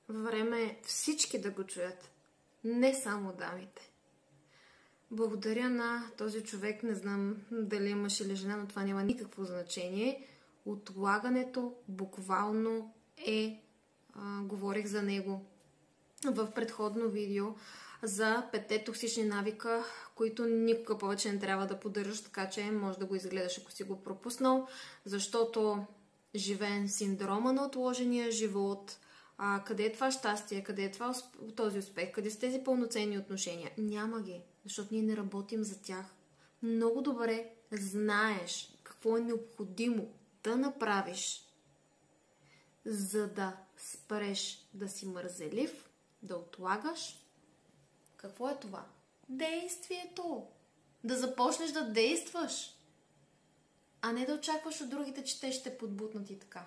Време е всички да го чуят. Не само дамите. Благодаря на този човек, не знам дали е мъж или жена, но това няма никакво значение. Отлагането буквално е... говорих за него в предходно видео за 5 токсични навика, които никога повече не трябва да поддържаш, така че може да го изгледаш, ако си го пропуснал, защото живеем синдрома на отложения живот. Къде е това щастие, къде е този успех, къде са тези пълноценни отношения? Няма ги, защото ние не работим за тях. Много добре знаеш какво е необходимо да направиш, за да спреш да си мързелив, да отлагаш. Какво е това? Действието! Да започнеш да действаш, а не да очакваш от другите, че те ще подбутнат и така.